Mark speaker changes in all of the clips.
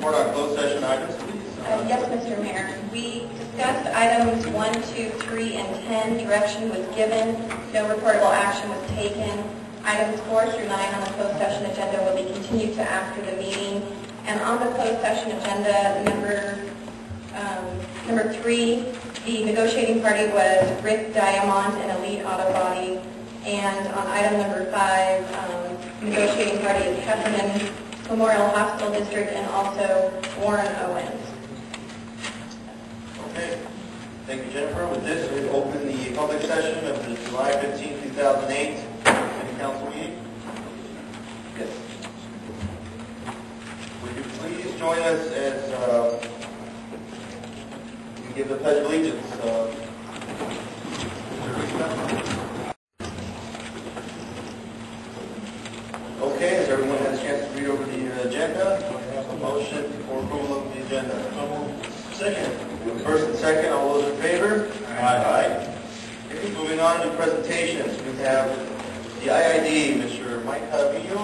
Speaker 1: report on closed session items, please.
Speaker 2: Yes, Mr. Mayor. We discussed items 1, 2, 3, and 10. Direction was given. No reportable action was taken. Items 4 through 9 on the closed session agenda will be continued to after the meeting. And on the closed session agenda, number 3, the negotiating party was Rick Diamond and Elite Auto Body. And on item number 5, negotiating party is Heffernan Memorial Hospital District and also Warren Owens.
Speaker 1: Okay. Thank you, Jennifer. With this, we open the public session of the July 15, 2008 City Council meeting. Yes. Would you please join us as we give the Pledge of Allegiance? Okay, has everyone had a chance to read over the agenda? Do I have a motion for approval of the agenda? Second. First and second, all those in favor? Aye. Okay, moving on to presentations. We have the IID, Mr. Mike Jaramillo.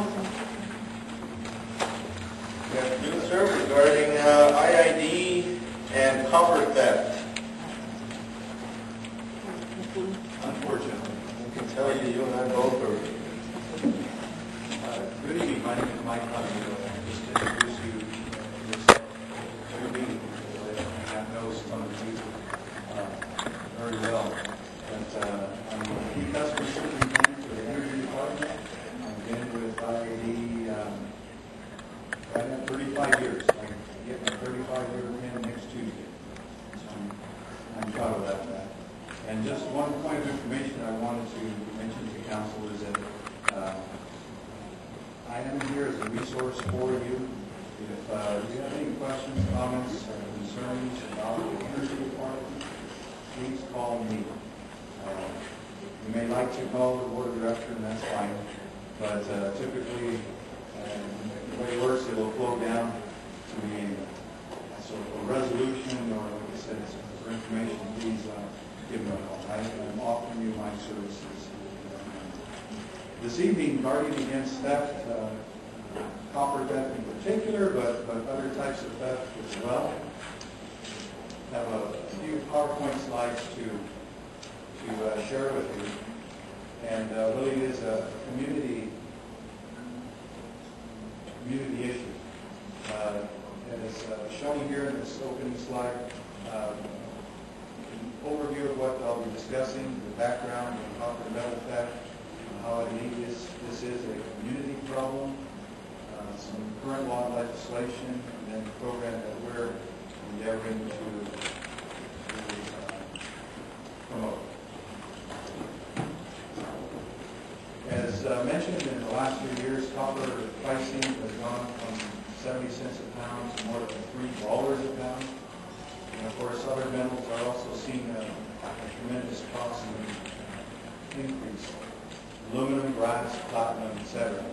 Speaker 1: Good afternoon, sir, regarding IID and copper theft.
Speaker 3: Unfortunately.
Speaker 1: I can tell you, you and I both are.
Speaker 3: Good evening. My name is Mike Jaramillo. Just to introduce you to me, I know some of you very well. But I'm the key customer superintendent for the Energy Department. I've been with IAD right at 35 years. I get my 35-year pin next Tuesday. So I'm proud of that fact. And just one point of information I wanted to mention to council is that I am here as a resource for you. If you have any questions, comments, or concerns about the Energy Department, please call me. You may like to call the board of directors, and that's fine. But typically, the way it works, it will flow down to me. So for resolution or, like I said, for information, please give me a call. I'm offering you my services. This evening, guarding against theft, copper theft in particular, but other types of theft as well. Have a few PowerPoint slides to share with you, and really is a community issue. And it's shown here in this opening slide. An overview of what I'll be discussing, the background of copper metal theft, how unique this is a community problem, some current law legislation, and then the program that we're endeavoring to promote. As mentioned, in the last few years, copper pricing has gone from 70 cents a pound to more than $3 a pound. And of course, other metals are also seeing a tremendous cost increase. Aluminum, brass, platinum, etc.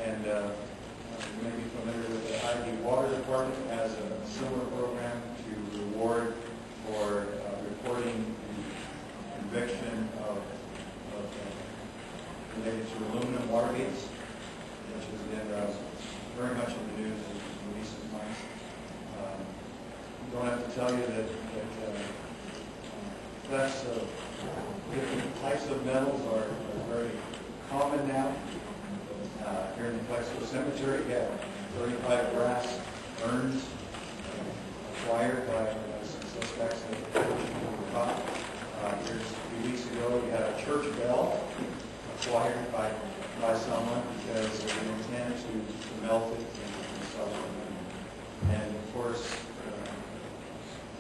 Speaker 3: And you may be familiar with the ID Water Department as a similar program to reward for reporting the conviction of related to aluminum water gates, which has been very much in the news in recent months. Don't have to tell you that thefts of different types of metals are very common now. Here in the Calexico Cemetery, we have 35 brass urns acquired by some suspects that were caught. Here just a few weeks ago, we had a church bell acquired by someone because they intend to melt it and sell it. And of course,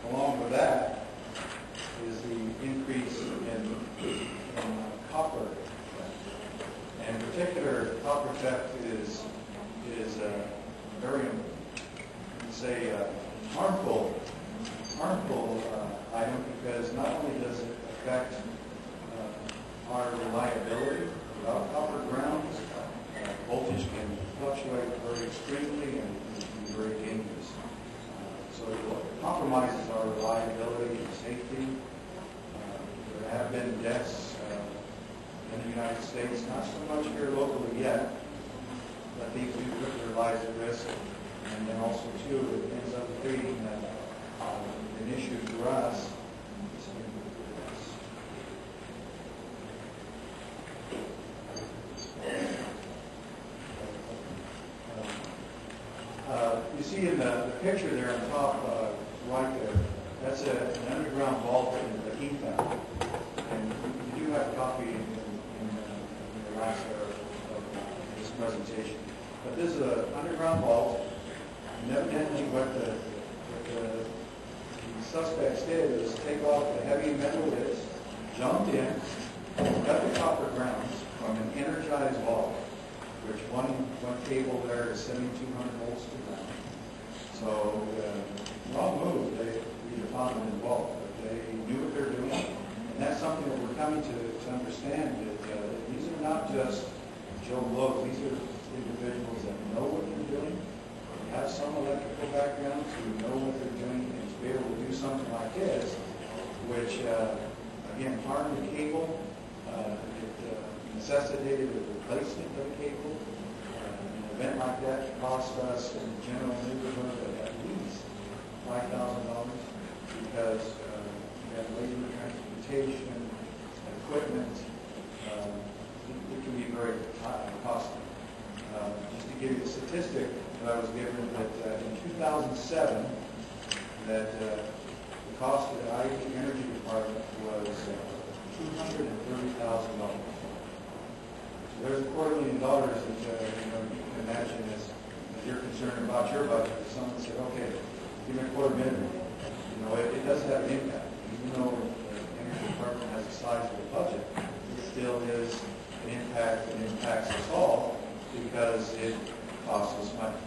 Speaker 3: along with that is the increase in copper theft. And in particular, copper theft is very, harmful item because not only does it affect our reliability without copper grounds, voltage can fluctuate very extremely and be very dangerous. So it compromises our reliability and safety. There have been deaths in the United States, not so much here locally yet, but these do put their lives at risk. And then also, too, you see in the picture there on top right there, that's an underground vault in the heat fountain. And you do have a copy in the last of this presentation. But this is an underground vault, and evidently what the suspects did is take off the heavy metal lids, jumped in, cut the copper grounds from an energized vault, which one cable there is 7,200 volts to ground. So, wrong move. They found them involved, but they knew what they're doing, and that's something that we're coming to understand. That these are not just Joe Blows. These are individuals that know what they're doing, have some electrical backgrounds, who know what they're doing, and to be able to do something like this, which again harmed the cable. It necessitated the replacement of the cable. An event like that cost us in the general neighborhood at least $5,000 because we have labor, transportation, equipment. It can be very costly. Just to give you a statistic that I was given, that in 2007, that the cost of the IT Energy Department was $230,000. There's $250 million that you can imagine as you're concerned about your budget. If someone said, "Okay, give me $250,000," it does have an impact. Even though the Energy Department has a sizable budget, it still is an impact that impacts us all because it costs us money,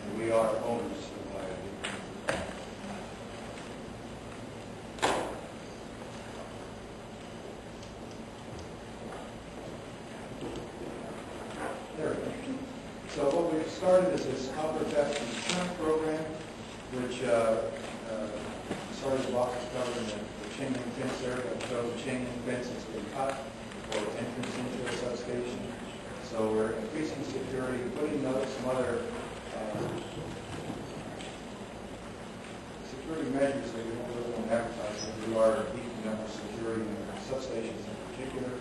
Speaker 3: and we are owners of liability. There we go. So what we've started is this copper theft insurance program, which started the box covering the chain link fence there, but show the chain link fence has been cut for entrance into the substation. So we're increasing security, putting some other security measures that we don't really want to advertise, but we are beefing up our security in our substations in particular,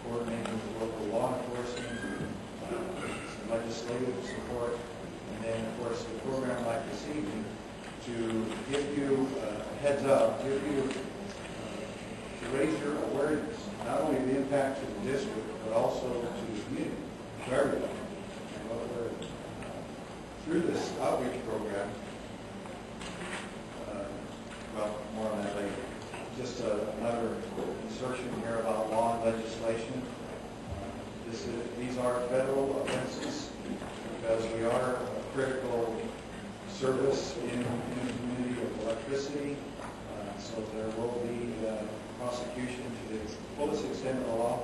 Speaker 3: coordinating with local law enforcement, some legislative support, and then, of course, a program like this evening to give you a heads up, give you to raise your awareness, not only the impact to the district, but also to the community, to everybody. And through this outreach program, well, more on that later. Just another insertion here about law and legislation. These are federal offenses because we are a critical service in the community of electricity. So there will be prosecution to the fullest extent of the law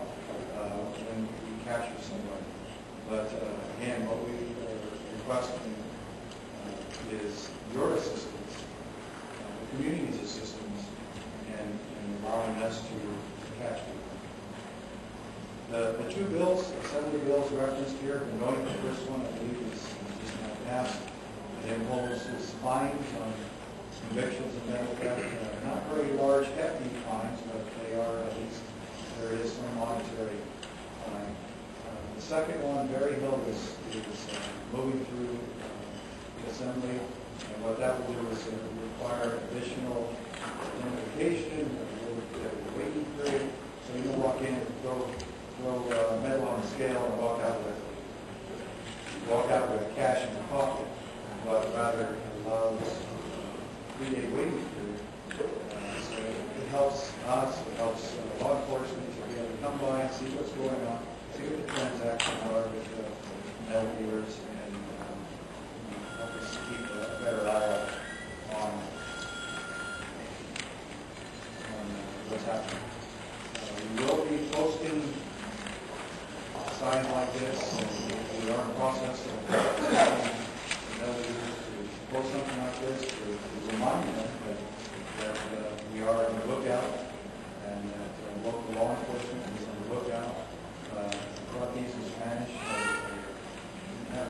Speaker 3: when we capture someone. But again, what we are requesting is your assistance, the community's assistance, and allowing us to catch people. The two bills, assembly bills referenced here, the first one I believe is just now passed. It imposes fines on convictions of mental theft. Not very large, hefty fines, but they are at least, there is some monetary fine. The second one, Berry Hill, is moving through the assembly, and what that will do is it will require additional identification, a waiting period, so you don't walk in and throw metal on the scale and walk out with cash in your pocket, but rather allows 3-day waiting